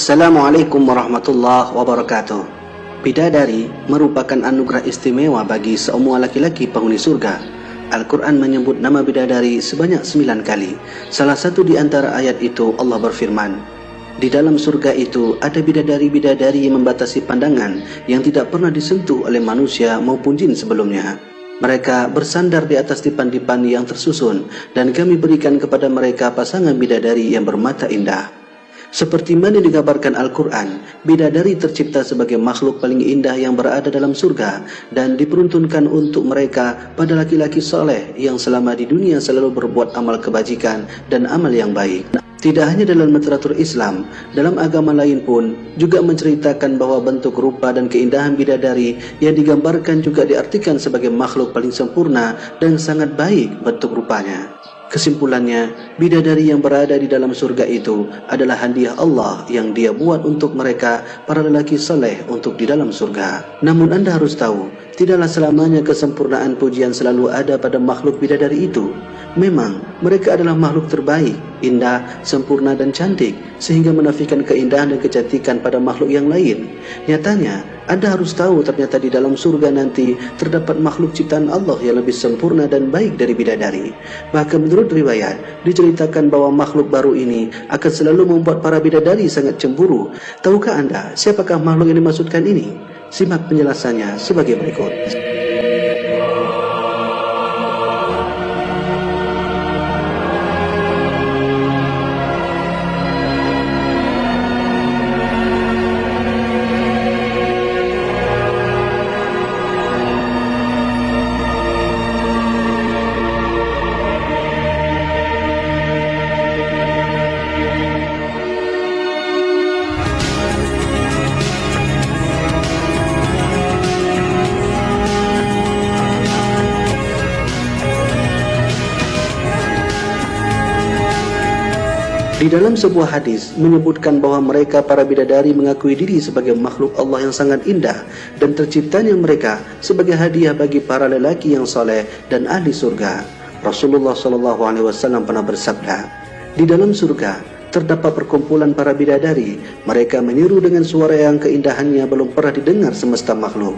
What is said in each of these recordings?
Assalamualaikum warahmatullahi wabarakatuh. Bidadari merupakan anugerah istimewa bagi semua laki-laki penghuni surga. Al-Quran menyebut nama bidadari sebanyak 9 kali. Salah satu di antara ayat itu Allah berfirman, di dalam surga itu ada bidadari-bidadari yang membatasi pandangan yang tidak pernah disentuh oleh manusia maupun jin sebelumnya. Mereka bersandar di atas dipan-dipan yang tersusun, dan kami berikan kepada mereka pasangan bidadari yang bermata indah. Seperti mana digambarkan Al-Quran, bidadari tercipta sebagai makhluk paling indah yang berada dalam surga dan diperuntukkan untuk mereka pada laki-laki soleh yang selama di dunia selalu berbuat amal kebajikan dan amal yang baik. Tidak hanya dalam literatur Islam, dalam agama lain pun juga menceritakan bahwa bentuk rupa dan keindahan bidadari yang digambarkan juga diartikan sebagai makhluk paling sempurna dan sangat baik bentuk rupanya. Kesimpulannya, bidadari yang berada di dalam surga itu adalah hadiah Allah yang Dia buat untuk mereka, para lelaki saleh untuk di dalam surga. Namun Anda harus tahu, tidaklah selamanya kesempurnaan pujian selalu ada pada makhluk bidadari itu. Memang, mereka adalah makhluk terbaik, indah, sempurna dan cantik, sehingga menafikan keindahan dan kecantikan pada makhluk yang lain. Nyatanya, Anda harus tahu ternyata di dalam surga nanti terdapat makhluk ciptaan Allah yang lebih sempurna dan baik dari bidadari. Bahkan menurut riwayat, diceritakan bahwa makhluk baru ini akan selalu membuat para bidadari sangat cemburu. Tahukah Anda siapakah makhluk yang dimaksudkan ini? Simak penjelasannya sebagai berikut. Di dalam sebuah hadis menyebutkan bahwa mereka para bidadari mengakui diri sebagai makhluk Allah yang sangat indah dan terciptanya mereka sebagai hadiah bagi para lelaki yang soleh dan ahli surga. Rasulullah SAW pernah bersabda, di dalam surga terdapat perkumpulan para bidadari. Mereka meniru dengan suara yang keindahannya belum pernah didengar semesta makhluk.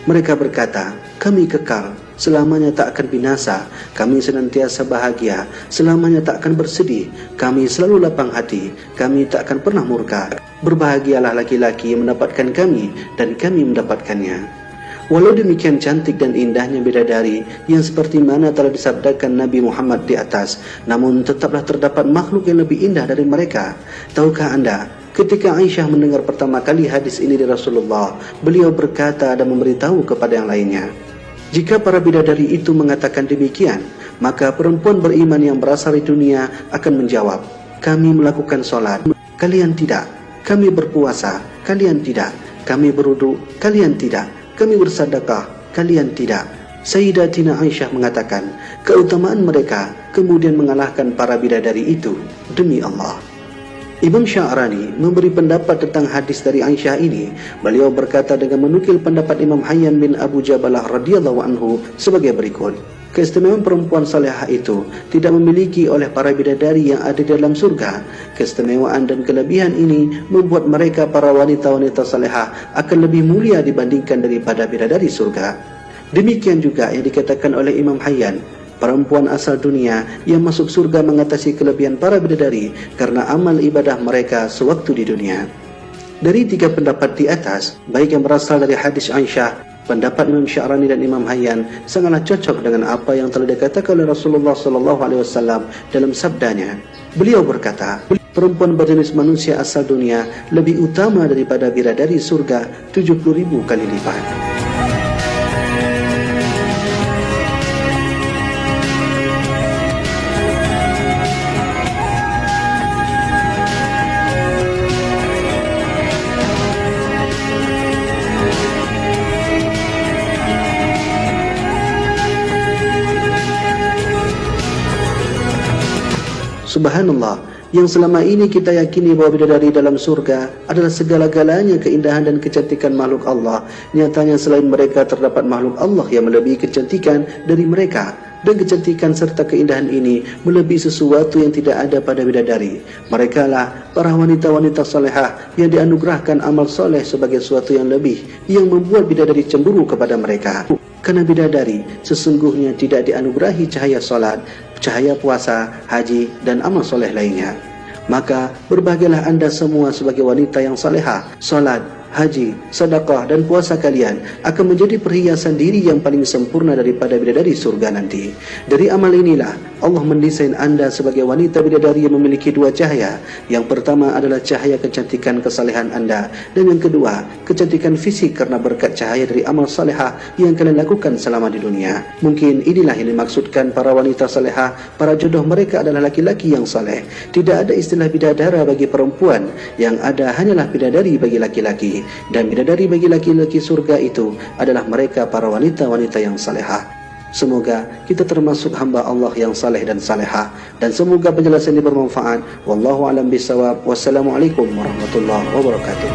Mereka berkata, kami kekal, selamanya tak akan binasa, kami senantiasa bahagia, selamanya tak akan bersedih, kami selalu lapang hati, kami tak akan pernah murka. Berbahagialah laki-laki yang mendapatkan kami dan kami mendapatkannya. Walau demikian cantik dan indahnya bidadari yang seperti mana telah disabdakan Nabi Muhammad di atas, namun tetaplah terdapat makhluk yang lebih indah dari mereka. Tahukah Anda, ketika Aisyah mendengar pertama kali hadis ini dari Rasulullah, beliau berkata dan memberitahu kepada yang lainnya, jika para bidadari itu mengatakan demikian, maka perempuan beriman yang berasal dari dunia akan menjawab, kami melakukan solat, kalian tidak, kami berpuasa, kalian tidak, kami berwudu, kalian tidak, kami bersedekah, kalian tidak. Sayyidatina Aisyah mengatakan, keutamaan mereka kemudian mengalahkan para bidadari itu, demi Allah. Imam Sya'rani memberi pendapat tentang hadis dari Aisyah ini. Beliau berkata dengan menukil pendapat Imam Hayyan bin Abu Jabalah radhiyallahu anhu sebagai berikut. Keistimewaan perempuan salihah itu tidak memiliki oleh para bidadari yang ada di dalam surga. Keistimewaan dan kelebihan ini membuat mereka para wanita-wanita salihah akan lebih mulia dibandingkan daripada bidadari surga. Demikian juga yang dikatakan oleh Imam Hayyan, perempuan asal dunia yang masuk surga mengatasi kelebihan para bidadari karena amal ibadah mereka sewaktu di dunia. Dari 3 pendapat di atas, baik yang berasal dari hadis Aisyah, pendapat Imam Sya'rani dan Imam Hayyan sangatlah cocok dengan apa yang telah dikatakan oleh Rasulullah SAW dalam sabdanya. Beliau berkata, perempuan berjenis manusia asal dunia lebih utama daripada bidadari surga 70.000 kali lipat. Subhanallah, yang selama ini kita yakini bahwa bidadari dalam surga adalah segala-galanya keindahan dan kecantikan makhluk Allah. Nyatanya selain mereka terdapat makhluk Allah yang melebihi kecantikan dari mereka. dan kecantikan serta keindahan ini melebihi sesuatu yang tidak ada pada bidadari. Mereka lah para wanita-wanita salehah yang dianugerahkan amal soleh sebagai sesuatu yang lebih, yang membuat bidadari cemburu kepada mereka. Karena bidadari sesungguhnya tidak dianugerahi cahaya salat, cahaya puasa, haji, dan amal soleh lainnya. Maka berbahagialah anda semua sebagai wanita yang salehah. Salat, haji, sedekah, dan puasa kalian akan menjadi perhiasan diri yang paling sempurna daripada bidadari surga nanti. Dari amal inilah Allah mendesain anda sebagai wanita bidadari yang memiliki dua cahaya. Yang pertama adalah cahaya kecantikan kesalehan anda, dan yang kedua kecantikan fisik karena berkat cahaya dari amal salehah yang kalian lakukan selama di dunia. Mungkin inilah yang dimaksudkan para wanita salehah, para jodoh mereka adalah laki-laki yang saleh. Tidak ada istilah bidadara bagi perempuan, yang ada hanyalah bidadari bagi laki-laki. Dan bidadari bagi laki-laki surga itu adalah mereka para wanita-wanita yang salehah. Semoga kita termasuk hamba Allah yang saleh dan salehah, dan semoga penjelasan ini bermanfaat. Wallahu a'lam bishawab. Wassalamualaikum warahmatullahi wabarakatuh.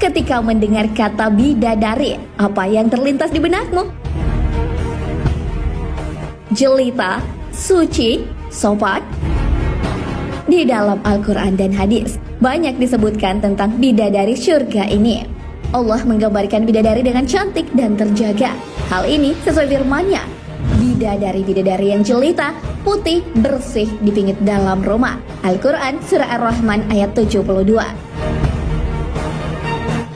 Ketika mendengar kata bidadari, apa yang terlintas di benakmu? Jelita, suci, sopan. Di dalam Al-Quran dan hadis banyak disebutkan tentang bidadari surga ini. Allah menggambarkan bidadari dengan cantik dan terjaga. Hal ini sesuai firman-Nya. Bidadari-bidadari yang jelita, putih, bersih dipingit dalam rumah. Al-Quran Surah Ar-Rahman ayat 72.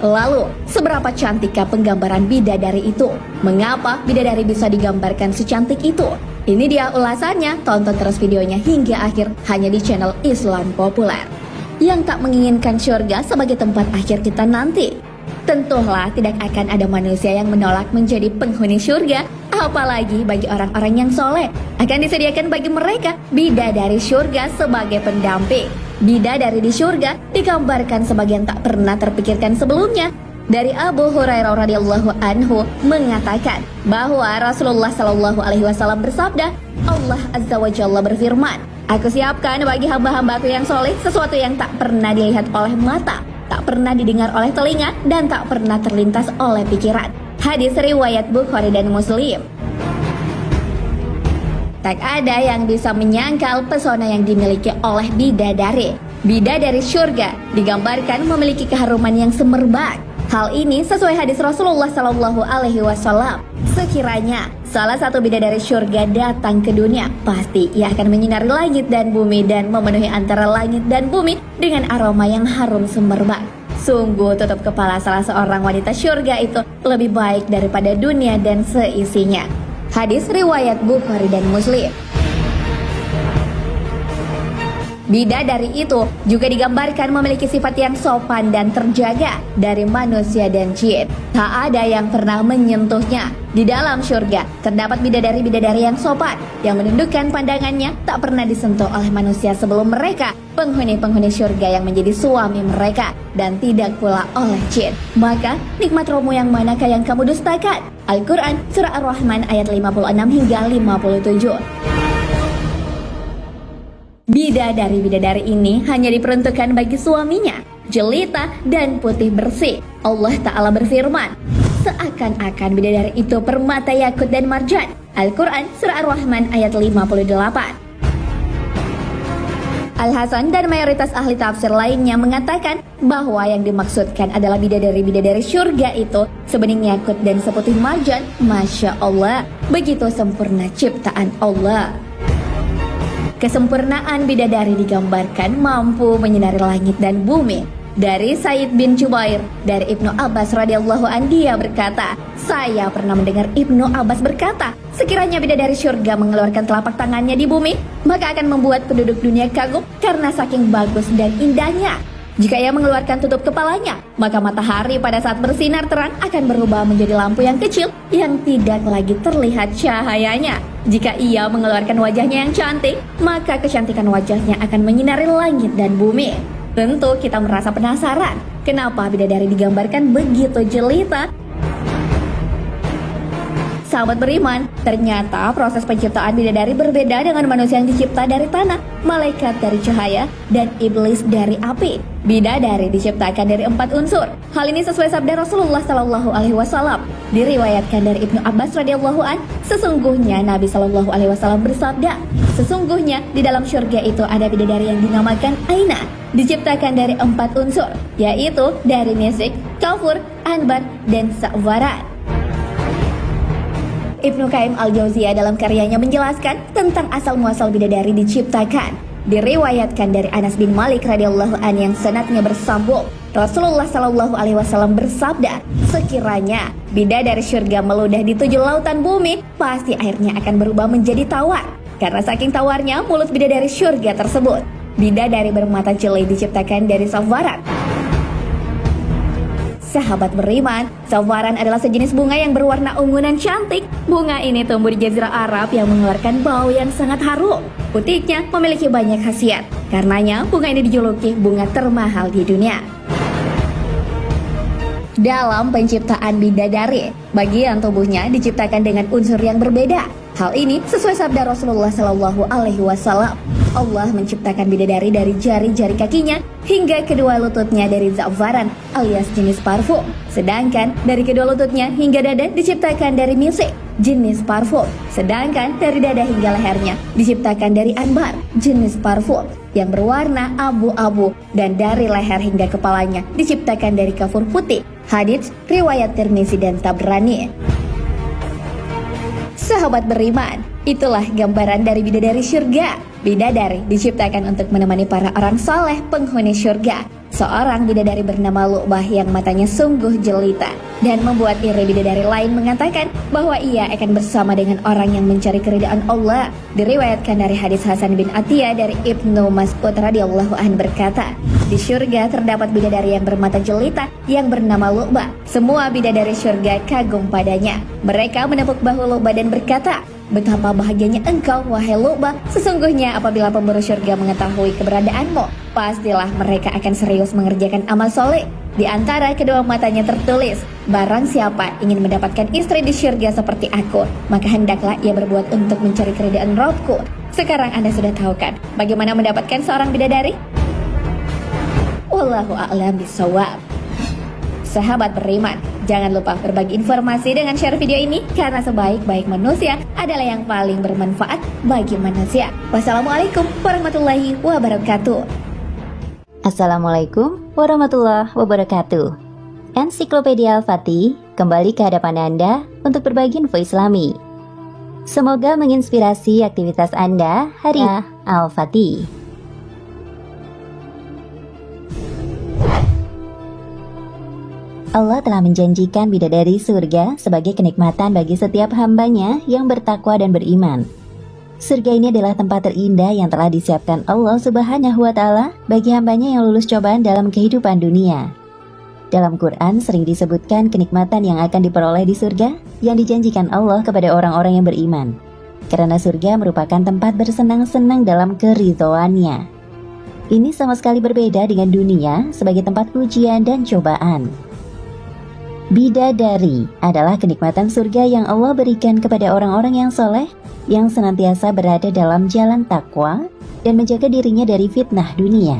Lalu, seberapa cantikkah penggambaran bidadari itu? Mengapa bidadari bisa digambarkan secantik itu? Ini dia ulasannya, tonton terus videonya hingga akhir hanya di channel Islam Populer. Yang tak menginginkan surga sebagai tempat akhir kita nanti. Tentulah tidak akan ada manusia yang menolak menjadi penghuni surga, apalagi bagi orang-orang yang soleh. Akan disediakan bagi mereka bidadari surga sebagai pendamping. Bidadari di surga digambarkan sebagian tak pernah terpikirkan sebelumnya. Dari Abu Hurairah radhiyallahu anhu mengatakan bahwa Rasulullah Shallallahu alaihi wasallam bersabda, Allah Azza wa Jalla berfirman, "Aku siapkan bagi hamba-hambaku yang soleh sesuatu yang tak pernah dilihat oleh mata, tak pernah didengar oleh telinga, dan tak pernah terlintas oleh pikiran." Hadis riwayat Bukhari dan Muslim. Tak ada yang bisa menyangkal pesona yang dimiliki oleh bidadari. Bidadari surga digambarkan memiliki keharuman yang semerbak. Hal ini sesuai hadis Rasulullah Sallallahu Alaihi Wasallam. Sekiranya salah satu bidadari surga datang ke dunia, pasti ia akan menyinari langit dan bumi dan memenuhi antara langit dan bumi dengan aroma yang harum semerbak. Sungguh tutup kepala salah seorang wanita surga itu lebih baik daripada dunia dan seisinya. Hadis riwayat Bukhari dan Muslim. Bidadari itu juga digambarkan memiliki sifat yang sopan dan terjaga dari manusia dan jin. Tak ada yang pernah menyentuhnya. Di dalam surga terdapat bidadari-bidadari yang sopan, yang menundukkan pandangannya tak pernah disentuh oleh manusia sebelum mereka, penghuni-penghuni surga yang menjadi suami mereka, dan tidak pula oleh jin. Maka nikmat rohmu yang manakah yang kamu dustakan? Al-Quran Surah Ar-Rahman ayat 56 hingga 57. Bidadari-bidadari ini hanya diperuntukkan bagi suaminya, jelita dan putih bersih. Allah Ta'ala berfirman, seakan-akan bidadari itu permata yakut dan marjan. Al-Quran Surah Ar-Rahman ayat 58. Al-Hasan dan mayoritas ahli tafsir lainnya mengatakan bahwa yang dimaksudkan adalah bidadari-bidadari surga itu sebening yakut dan seputih marjan. Masya Allah, begitu sempurna ciptaan Allah. Kesempurnaan bidadari digambarkan mampu menyinari langit dan bumi. Dari Said bin Jubair, dari Ibnu Abbas radhiyallahu an, dia berkata, saya pernah mendengar Ibnu Abbas berkata, sekiranya bidadari syurga mengeluarkan telapak tangannya di bumi, maka akan membuat penduduk dunia kagum karena saking bagus dan indahnya. Jika ia mengeluarkan tutup kepalanya, maka matahari pada saat bersinar terang akan berubah menjadi lampu yang kecil yang tidak lagi terlihat cahayanya. Jika ia mengeluarkan wajahnya yang cantik, maka kecantikan wajahnya akan menyinari langit dan bumi. Tentu kita merasa penasaran, kenapa bidadari digambarkan begitu jelita? Sahabat beriman, ternyata proses penciptaan bidadari berbeda dengan manusia yang dicipta dari tanah, malaikat dari cahaya, dan iblis dari api. Bidadari diciptakan dari 4 unsur. Hal ini sesuai sabda Rasulullah Shallallahu Alaihi Wasallam. Diriwayatkan dari Ibnu Abbas radhiyallahu an, sesungguhnya Nabi Shallallahu Alaihi Wasallam bersabda, sesungguhnya di dalam syurga itu ada bidadari yang dinamakan Aina, diciptakan dari 4 unsur, yaitu dari misik, kafur, anbar, dan sa'waran. Ibnu Qayyim al-Jauziyah dalam karyanya menjelaskan tentang asal-muasal bidadari diciptakan. Diriwayatkan dari Anas bin Malik radhiyallahu an yang sanadnya bersambung, Rasulullah Shallallahu Alaihi Wasallam bersabda, sekiranya bidadari syurga meludah di 7 lautan bumi, pasti airnya akan berubah menjadi tawar. Karena saking tawarnya mulut bidadari syurga tersebut. Bidadari bermata jeli diciptakan dari safwaran. Sahabat beriman, safwaran adalah sejenis bunga yang berwarna ungu dan cantik. Bunga ini tumbuh di Jazirah Arab yang mengeluarkan bau yang sangat harum. Putiknya memiliki banyak khasiat. Karenanya bunga ini dijuluki bunga termahal di dunia. Dalam penciptaan bidadari, bagian tubuhnya diciptakan dengan unsur yang berbeda. Hal ini sesuai sabda Rasulullah Shallallahu Alaihi Wasallam. Allah menciptakan bidadari dari jari-jari kakinya hingga kedua lututnya dari za'faran alias jenis parfum. Sedangkan dari kedua lututnya hingga dada diciptakan dari misik, jenis parfum. Sedangkan dari dada hingga lehernya diciptakan dari anbar, jenis parfum yang berwarna abu-abu. Dan dari leher hingga kepalanya diciptakan dari kafur putih. Hadits riwayat Tirmizi dan Tabrani. Sahabat beriman, itulah gambaran dari bidadari syurga. Bidadari diciptakan untuk menemani para orang soleh penghuni syurga. Seorang bidadari bernama Lu'bah yang matanya sungguh jelita dan membuat iri bidadari lain mengatakan bahwa ia akan bersama dengan orang yang mencari keridhaan Allah. Diriwayatkan dari hadis Hasan bin Atiyah dari Ibnu Mas'ud radhiyallahu an berkata, di syurga terdapat bidadari yang bermata jelita yang bernama Lu'bah. Semua bidadari syurga kagum padanya. Mereka menepuk bahu Lu'bah dan berkata, betapa bahagianya engkau, wahai Lu'bah. Sesungguhnya apabila pemburu syurga mengetahui keberadaanmu, pastilah mereka akan serius mengerjakan amal soleh. Di antara kedua matanya tertulis, barang siapa ingin mendapatkan istri di syurga seperti aku, maka hendaklah ia berbuat untuk mencari keridhaan Rabbku. Sekarang Anda sudah tahu kan bagaimana mendapatkan seorang bidadari? Wallahu a'lam bishawab. Sahabat beriman, jangan lupa berbagi informasi dengan share video ini karena sebaik-baik manusia adalah yang paling bermanfaat bagi manusia. Wassalamualaikum warahmatullahi wabarakatuh. Assalamualaikum warahmatullahi wabarakatuh. Ensiklopedia Al-Fatih kembali ke hadapan Anda untuk berbagi info Islami. Semoga menginspirasi aktivitas Anda hari ini. Al-Fatih. Allah telah menjanjikan bidadari surga sebagai kenikmatan bagi setiap hambanya yang bertakwa dan beriman. Surga ini adalah tempat terindah yang telah disiapkan Allah Subhanahu wa Ta'ala bagi hambanya yang lulus cobaan dalam kehidupan dunia. Dalam Quran sering disebutkan kenikmatan yang akan diperoleh di surga yang dijanjikan Allah kepada orang-orang yang beriman. Karena surga merupakan tempat bersenang-senang dalam keridhoannya. Ini sama sekali berbeda dengan dunia sebagai tempat ujian dan cobaan. Bidadari adalah kenikmatan surga yang Allah berikan kepada orang-orang yang soleh, yang senantiasa berada dalam jalan takwa dan menjaga dirinya dari fitnah dunia.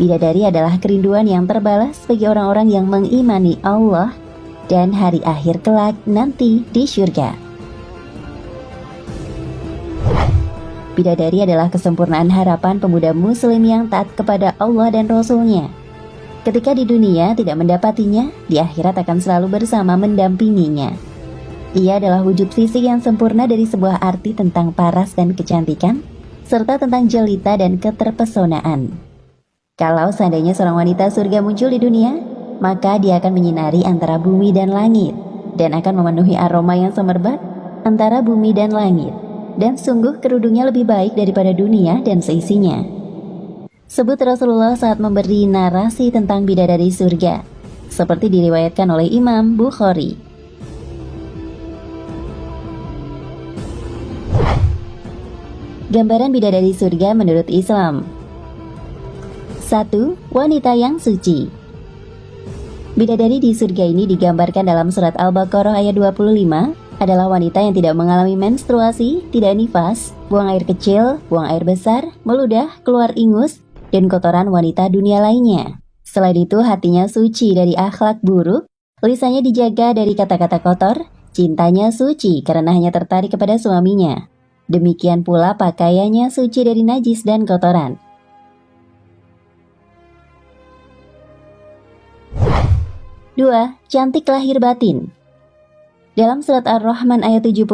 Bidadari adalah kerinduan yang terbalas bagi orang-orang yang mengimani Allah dan hari akhir kelak nanti di syurga. Bidadari adalah kesempurnaan harapan pemuda muslim yang taat kepada Allah dan Rasul-Nya. Ketika di dunia tidak mendapatinya, di akhirat akan selalu bersama mendampinginya. Ia adalah wujud fisik yang sempurna dari sebuah arti tentang paras dan kecantikan, serta tentang jelita dan keterpesonaan. Kalau seandainya seorang wanita surga muncul di dunia, maka dia akan menyinari antara bumi dan langit dan akan memenuhi aroma yang semerbak antara bumi dan langit. Dan sungguh kerudungnya lebih baik daripada dunia dan seisinya. Sebut Rasulullah saat memberi narasi tentang bidadari surga, seperti diriwayatkan oleh Imam Bukhari. Gambaran bidadari surga menurut Islam. 1. Wanita yang suci. Bidadari di surga ini digambarkan dalam surat Al-Baqarah ayat 25 adalah wanita yang tidak mengalami menstruasi, tidak nifas, buang air kecil, buang air besar, meludah, keluar ingus, dan kotoran wanita dunia lainnya. Selain itu hatinya suci dari akhlak buruk, lisannya dijaga dari kata-kata kotor, cintanya suci karena hanya tertarik kepada suaminya. Demikian pula pakaiannya suci dari najis dan kotoran. 2. Cantik lahir batin. Dalam surat Ar-Rahman ayat 70,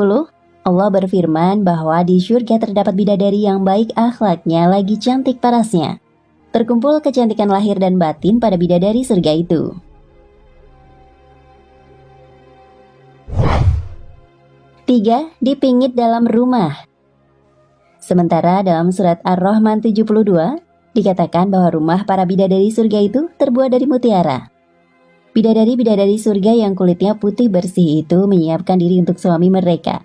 Allah berfirman bahwa di syurga terdapat bidadari yang baik akhlaknya lagi cantik parasnya. Terkumpul kecantikan lahir dan batin pada bidadari surga itu. 3. Dipingit dalam rumah. Sementara dalam surat Ar-Rahman 72, dikatakan bahwa rumah para bidadari surga itu terbuat dari mutiara. Bidadari-bidadari surga yang kulitnya putih bersih itu menyiapkan diri untuk suami mereka.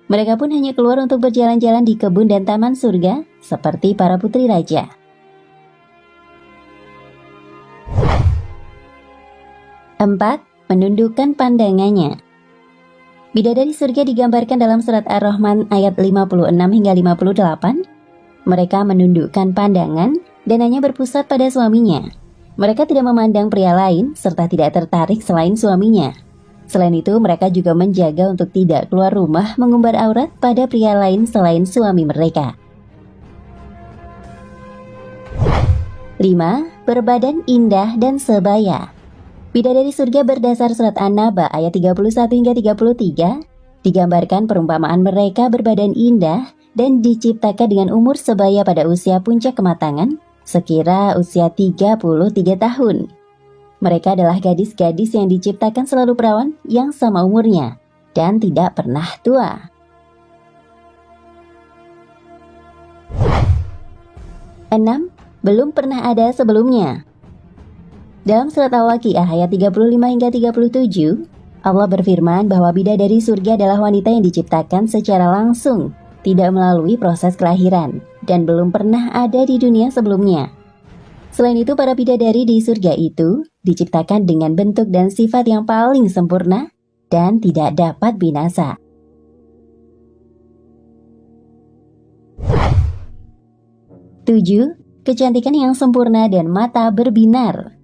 Mereka pun hanya keluar untuk berjalan-jalan di kebun dan taman surga, seperti para putri raja. 4. Menundukkan pandangannya. Bidadari surga digambarkan dalam surat Ar-Rahman ayat 56 hingga 58. Mereka menundukkan pandangan dan hanya berpusat pada suaminya. Mereka tidak memandang pria lain serta tidak tertarik selain suaminya. Selain itu, mereka juga menjaga untuk tidak keluar rumah mengumbar aurat pada pria lain selain suami mereka. 5. Berbadan indah dan sebaya. Bidadari surga berdasar surat An-Naba ayat 31 hingga 33 digambarkan perumpamaan mereka berbadan indah dan diciptakan dengan umur sebaya pada usia puncak kematangan, sekira usia 33 tahun. Mereka adalah gadis-gadis yang diciptakan selalu perawan yang sama umurnya dan tidak pernah tua. 6. Belum pernah ada sebelumnya. Dalam surat Al-Waqiah ayat 35 hingga 37, Allah berfirman bahwa bidadari surga adalah wanita yang diciptakan secara langsung, tidak melalui proses kelahiran, dan belum pernah ada di dunia sebelumnya. Selain itu, para bidadari di surga itu diciptakan dengan bentuk dan sifat yang paling sempurna dan tidak dapat binasa. 7. Kecantikan yang sempurna dan mata berbinar.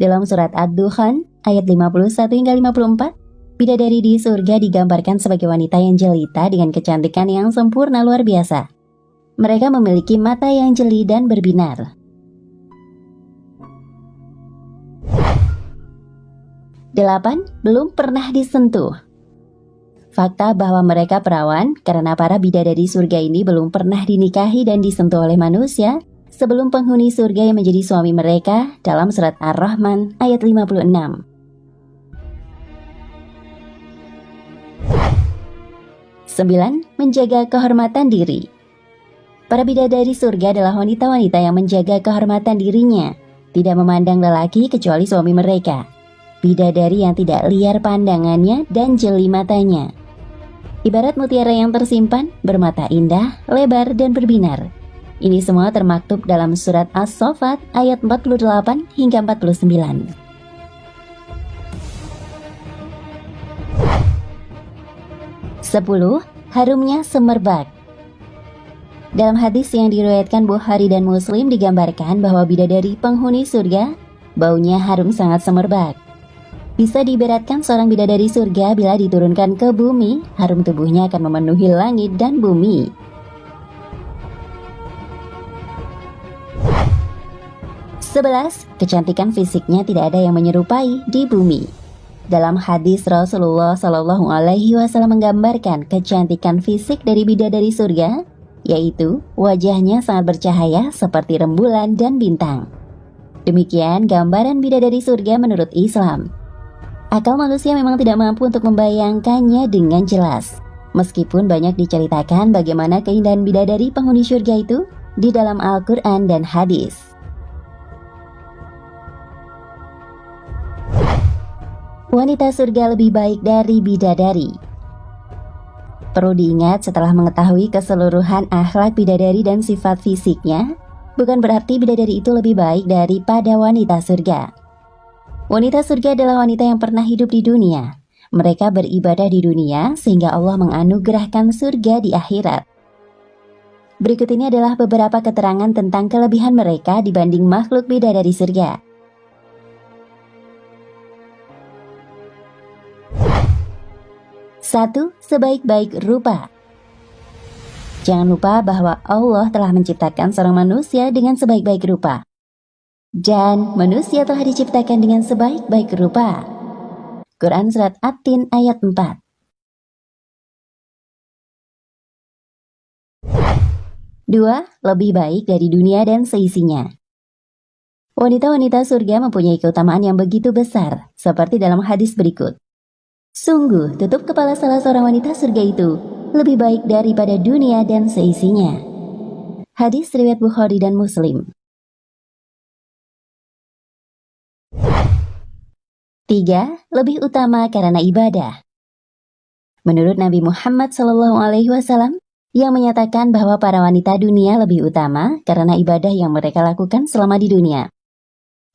Dalam surat Ad-Dukhan ayat 51 hingga 54, bidadari di surga digambarkan sebagai wanita yang jelita dengan kecantikan yang sempurna luar biasa. Mereka memiliki mata yang jeli dan berbinar. 8. Belum pernah disentuh. Fakta bahwa mereka perawan karena para bidadari surga ini belum pernah dinikahi dan disentuh oleh manusia sebelum penghuni surga yang menjadi suami mereka dalam surat Ar-Rahman ayat 56. 9. Menjaga kehormatan diri. Para bidadari surga adalah wanita-wanita yang menjaga kehormatan dirinya, tidak memandang lelaki kecuali suami mereka. Bidadari yang tidak liar pandangannya dan jeli matanya. Ibarat mutiara yang tersimpan, bermata indah, lebar, dan berbinar. Ini semua termaktub dalam surat As-Saffat ayat 48 hingga 49. 10. Harumnya semerbak. Dalam hadis yang diriwayatkan Bukhari dan Muslim digambarkan bahwa bidadari penghuni surga baunya harum sangat semerbak. Bisa diibaratkan seorang bidadari surga bila diturunkan ke bumi, harum tubuhnya akan memenuhi langit dan bumi. 11. Kecantikan fisiknya tidak ada yang menyerupai di bumi. Dalam hadis Rasulullah SAW menggambarkan kecantikan fisik dari bidadari surga, yaitu wajahnya sangat bercahaya seperti rembulan dan bintang. Demikian gambaran bidadari surga menurut Islam. Akal manusia memang tidak mampu untuk membayangkannya dengan jelas. Meskipun banyak diceritakan bagaimana keindahan bidadari penghuni surga itu di dalam Al-Quran dan hadis. Wanita surga lebih baik dari bidadari. Perlu diingat, setelah mengetahui keseluruhan akhlak bidadari dan sifat fisiknya, bukan berarti bidadari itu lebih baik daripada wanita surga. Wanita surga adalah wanita yang pernah hidup di dunia. Mereka beribadah di dunia sehingga Allah menganugerahkan surga di akhirat. Berikut ini adalah beberapa keterangan tentang kelebihan mereka dibanding makhluk bidadari surga. 1. Sebaik-baik rupa. Jangan lupa bahwa Allah telah menciptakan seorang manusia dengan sebaik-baik rupa. Dan manusia telah diciptakan dengan sebaik-baik rupa. Quran Surat At-Tin ayat 4. 2. Lebih baik dari dunia dan seisinya. Wanita-wanita surga mempunyai keutamaan yang begitu besar, seperti dalam hadis berikut. Sungguh, tutup kepala salah seorang wanita surga itu lebih baik daripada dunia dan seisinya. Hadis riwayat Bukhari dan Muslim. 3. Lebih utama karena ibadah. Menurut Nabi Muhammad SAW yang menyatakan bahwa para wanita dunia lebih utama karena ibadah yang mereka lakukan selama di dunia.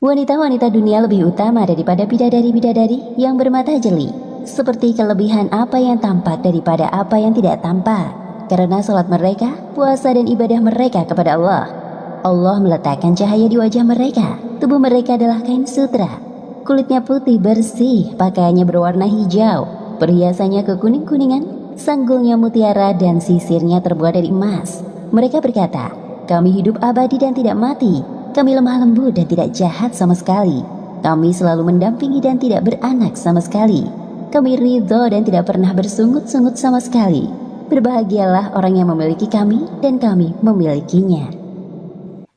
Wanita-wanita dunia lebih utama daripada bidadari-bidadari yang bermata jeli. Seperti kelebihan apa yang tampak daripada apa yang tidak tampak. Karena salat mereka, puasa dan ibadah mereka kepada Allah. Allah meletakkan cahaya di wajah mereka. Tubuh mereka adalah kain sutra. Kulitnya putih bersih, pakaiannya berwarna hijau. Perhiasannya kekuning-kuningan, sanggulnya mutiara dan sisirnya terbuat dari emas. Mereka berkata, kami hidup abadi dan tidak mati. Kami lemah lembut dan tidak jahat sama sekali. Kami selalu mendampingi dan tidak beranak sama sekali. Kami ridho dan tidak pernah bersungut-sungut sama sekali. Berbahagialah orang yang memiliki kami dan kami memilikinya.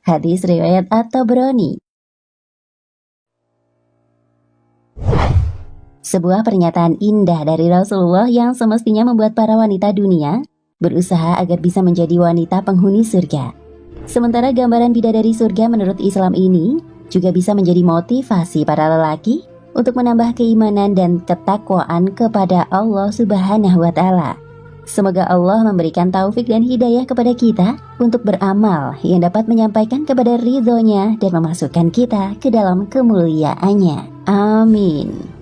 Hadis riwayat At-Tabrani. Sebuah pernyataan indah dari Rasulullah yang semestinya membuat para wanita dunia berusaha agar bisa menjadi wanita penghuni surga. Sementara gambaran bidadari surga menurut Islam ini juga bisa menjadi motivasi para lelaki untuk menambah keimanan dan ketakwaan kepada Allah Subhanahu wa Ta'ala. Semoga Allah memberikan taufik dan hidayah kepada kita untuk beramal yang dapat menyampaikan kepada ridhonya dan memasukkan kita ke dalam kemuliaannya. Amin.